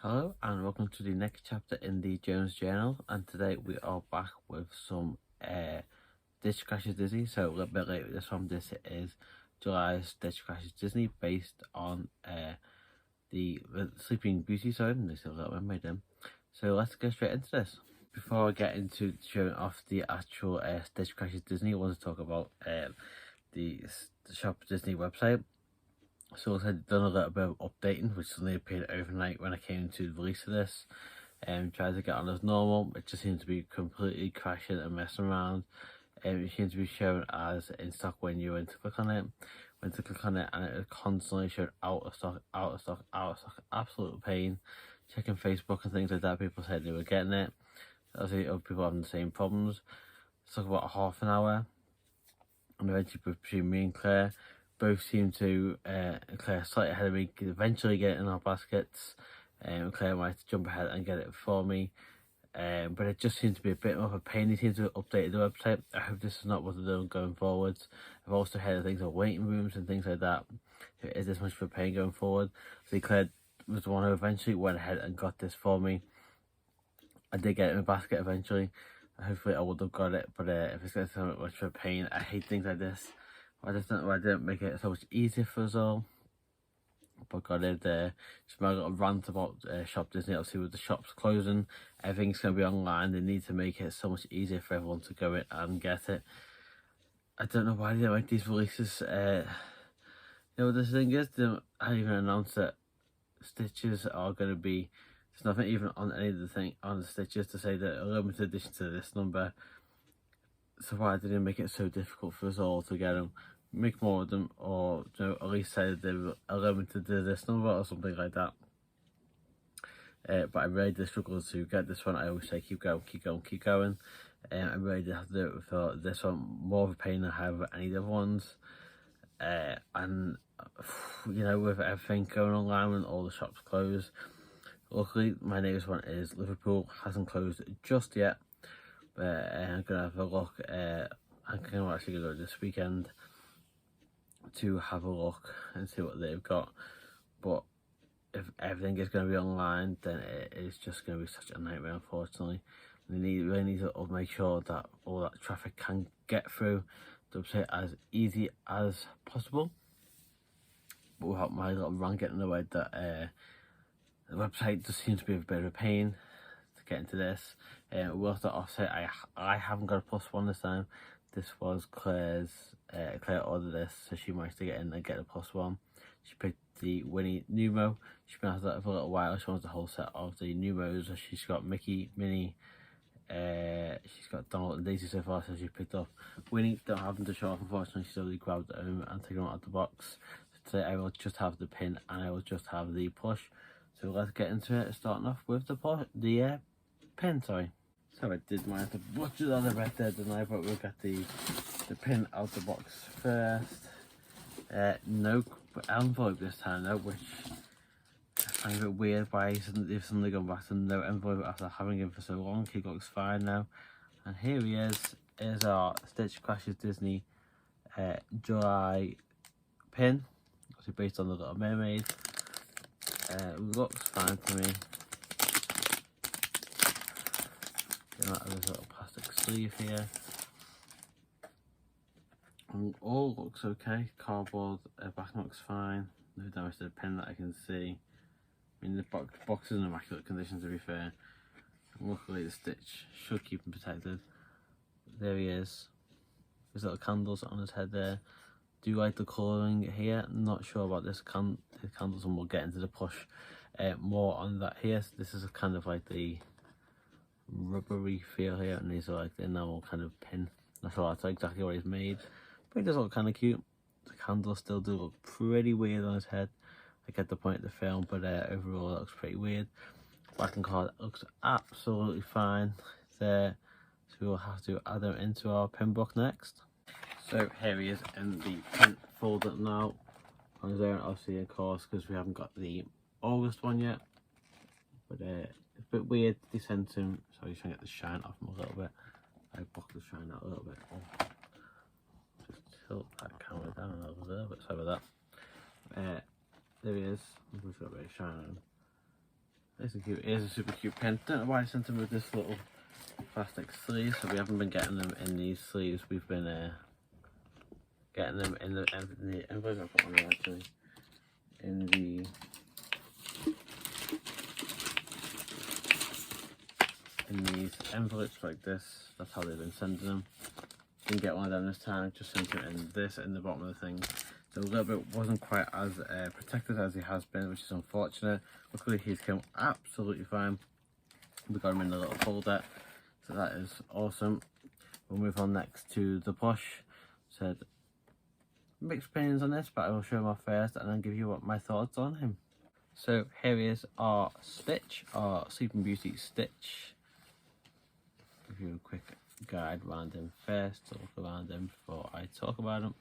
Hello and welcome to the next chapter in the Jones Journal, and today we are back with some Stitch Crashes Disney. So a little bit later this one, this is July's Stitch Crashes Disney based on the Sleeping Beauty, sorry, there's a little bit made them. So let's get straight into this. Before I get into showing off the actual Stitch Crashes Disney, I want to talk about the Shop Disney website. So I've done a little bit of updating, which suddenly appeared overnight when I came to the release of this. Tried to get on as normal. It just seems to be completely crashing and messing around. It seems to be shown as in stock when you went to click on it. Went to click on it and it was constantly showing out of stock, out of stock, out of stock. Absolute pain. Checking Facebook and things like that, people said they were getting it. Obviously other people having the same problems. It took about half an hour. And eventually between me and Claire, both seem to, Claire slightly ahead of me, eventually get it in our baskets. Claire might jump ahead and get it for me. But it just seems to be a bit of a pain. They seem to have updated the website. I hope this is not what they're doing going forwards. I've also heard things of waiting rooms and things like that. Is this much of a pain going forward? So Claire was the one who eventually went ahead and got this for me. I did get it in my basket eventually. Hopefully I would have got it, but if it's getting so much of a pain, I hate things like this. I just don't know why I didn't make it so much easier for us all. But got it there. Just my little rant about Shop Disney. Obviously with the shops closing, everything's going to be online. They need to make it so much easier for everyone to go in and get it. I don't know why they don't make these releases. You know, the thing is, they haven't even announced that Stitches are going to be, there's nothing even on any of the thing on the Stitches to say that a limited edition to this number. So why did they make it so difficult for us all to get them? Make more of them, or you know, at least say that they were limited to this number or something like that. But I really did struggle to get this one. I always say keep going, keep going, keep going. I really did have to do it for this one, more of a pain than I have any of the other ones. And you know, with everything going online and all the shops closed, luckily my nearest one is Liverpool, hasn't closed just yet. But I'm gonna have a look. I'm gonna actually go this weekend to have a look and see what they've got. But if everything is going to be online, then it is just going to be such a nightmare, unfortunately. They really need to make sure that all that traffic can get through the website as easy as possible. But without my little rant getting in the way, that the website just seems to be a bit of a pain to get into this. We'll have to offset. I haven't got a +1 this time. This was Claire's. Claire ordered this, so she managed to get in and get a +1. She picked the Winnie Numo. She's been after that for a little while. She wants the whole set of the Numos. So she's got Mickey, Minnie, she's got Donald and Daisy so far, so she picked up Winnie. Don't have them to show off, unfortunately. She's already grabbed them and taken them out of the box. So today I will just have the pin and I will just have the plush. So let's get into it, starting off with the pin, sorry. So I did manage to butcher that a bit there, didn't I? But we'll get the pin out the box first. No envelope this time though, which I find a bit weird. Why they've suddenly gone back to no envelope after having him for so long. He looks fine now. And here he is our Stitch Crashes Disney July pin. Obviously based on the Little Mermaid. Looks fine to me. Getting out of this little plastic sleeve here. And all looks okay. Cardboard backing looks fine. No damage to the pen that I can see. I mean, the box is in immaculate condition, to be fair. And luckily the Stitch should keep him protected. But there he is. His little candles on his head there. Do you like the colouring here? Not sure about this the candles, and we'll get into the plush more on that here. So this is kind of like the rubbery feel here, and these are like the enamel kind of pin. Not sure that's exactly what he's made, but he does look kind of cute. The candles still do look pretty weird on his head. I get the point of the film, but overall it looks pretty weird. Backing card looks absolutely fine there, so we will have to add them into our pin book next. So here he is in the pin folder now. On his own, obviously, of course, because we haven't got the August one yet. But it's a bit weird. They sent him. Sorry, trying to get the shine off him a little bit. I blocked the shine out a little bit. Oh. Just tilt that camera down a little bit. Sorry about that. There he is. We've got a bit of shine on him. This is cute. Here's a super cute pen. Don't know why I sent them with this little plastic sleeve, so we haven't been getting them in these sleeves. We've been getting them in the envelope. I've got one there actually. In these envelopes like this. That's how they've been sending them. Didn't get one of them this time. Just sent them in this in the bottom of the thing. So a little bit wasn't quite as protected as he has been, which is unfortunate. Luckily he's come absolutely fine. We got him in the little folder, so that is awesome. We'll move on next to the plush. Said mixed opinions on this, but I will show him off first and then give you what my thoughts on him. So here is our Stitch, our Sleeping Beauty Stitch. Give you a quick guide around him first, to look around him before I talk about him.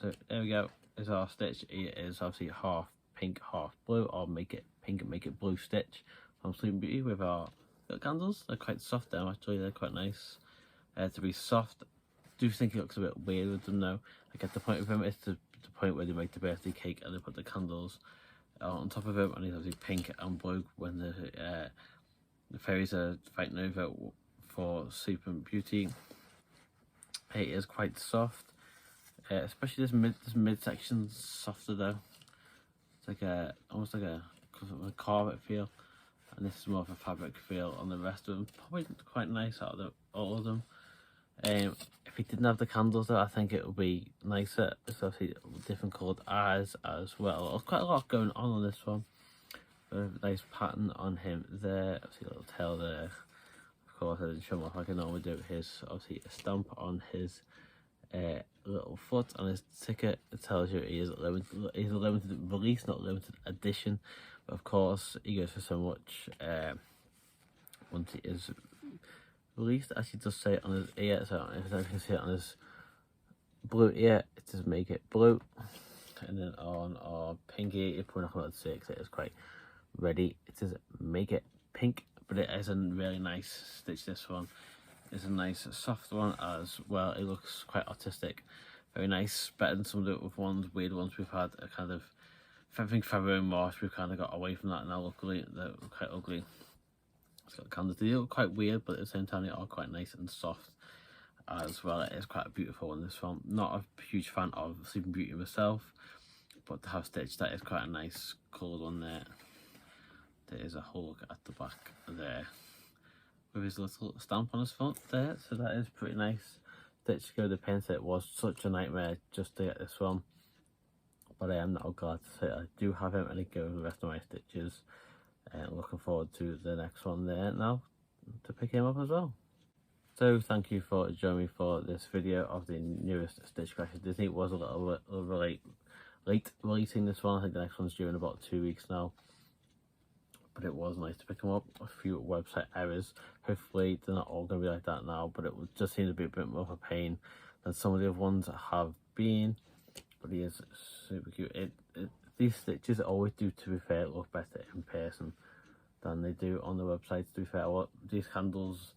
So there we go, is our Stitch. He is obviously half pink, half blue, or make it pink and make it blue Stitch from Sleeping Beauty with our little candles. They're quite soft though, actually, they're quite nice. To be soft, I do think he looks a bit weird with them though. I get the point with him, it's the point where they make the birthday cake and they put the candles on top of him, and he's obviously pink and blue when the fairies are fighting over for Sleeping Beauty. He is quite soft. Especially this mid section's softer though. It's like almost like a carpet feel, and this is more of a fabric feel on the rest of them. Probably quite nice out of all of them. If he didn't have the candles though, I think it would be nicer. It's obviously different coloured eyes as well. There's quite a lot going on this one. A nice pattern on him there. Obviously a little tail there. Of course, I didn't show him off like I normally do. His obviously a stamp on his little foot on his ticket. It tells you he's a limited release, not limited edition, but of course he goes for so much once he is released. Actually does say it on his ear, so if you can see it on his blue ear, it does make it blue. And then on our pink ear, you're probably not going to see it because it is quite ready. It says make it pink, but it is a really nice stitch. This one is a nice soft one as well. It looks quite artistic, very nice, better than some of the weird ones we've had. A kind of, I think February and March we've kind of got away from that now. Luckily they're quite ugly. It's got candles. They look quite weird, but at the same time they are quite nice and soft as well. It is quite a beautiful one, this one. Not a huge fan of Sleeping Beauty myself, but to have Stitch, that is quite a nice coloured one there. There is a whole look at the back there with his little stamp on his front there, so that is pretty nice. Stitch Go the pen set was such a nightmare just to get this one, but I am now glad to say I do have him and I go with the rest of my stitches. Looking forward to the next one there now to pick him up as well. So thank you for joining me for this video of the newest Stitch Crashes Disney. It was a little bit late releasing this one. I think the next one's due in about 2 weeks now, but it was nice to pick them up. A few website errors. Hopefully they're not all going to be like that now, but it just seemed to be a bit more of a pain than some of the other ones have been. But he is super cute. These stitches always do, to be fair, look better in person than they do on the website. To be fair, these candles,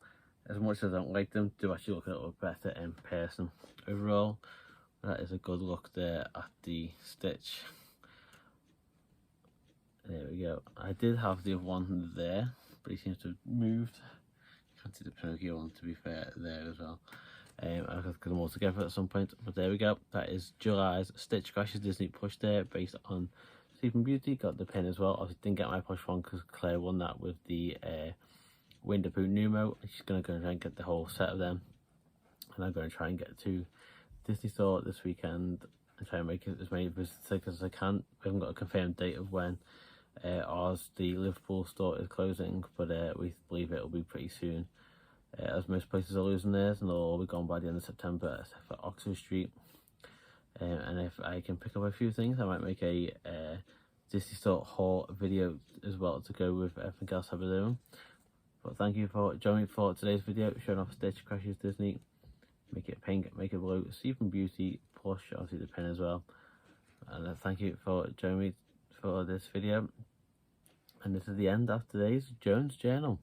as much as I don't like them, do actually look a little better in person. Overall, that is a good look there at the stitch. There we go. I did have the other one there, but he seems to have moved. You can't see the Pinocchio one, to be fair, there as well. I've got to get them all together at some point, but there we go. That is July's Stitch Crashes Disney plush there, based on Sleeping Beauty. Got the pin as well. Obviously didn't get my plush one because Claire won that with the Winnie the Pooh Numo. She's going to go and try and get the whole set of them, and I'm going to try and get to Disney Store this weekend and try and make as many visits as I can. We haven't got a confirmed date of when the Liverpool store is closing, but we believe it will be pretty soon. As most places are losing theirs, and they'll all be gone by the end of September, except for Oxford Street. And if I can pick up a few things, I might make a Disney Store haul video as well to go with everything else I've been doing. But thank you for joining me for today's video, showing off Stitch Crashes Disney. Make it pink, make it blue, Sleeping Beauty plush, obviously the pin as well. And thank you for joining me for this video. And this is the end of today's Jones Journal.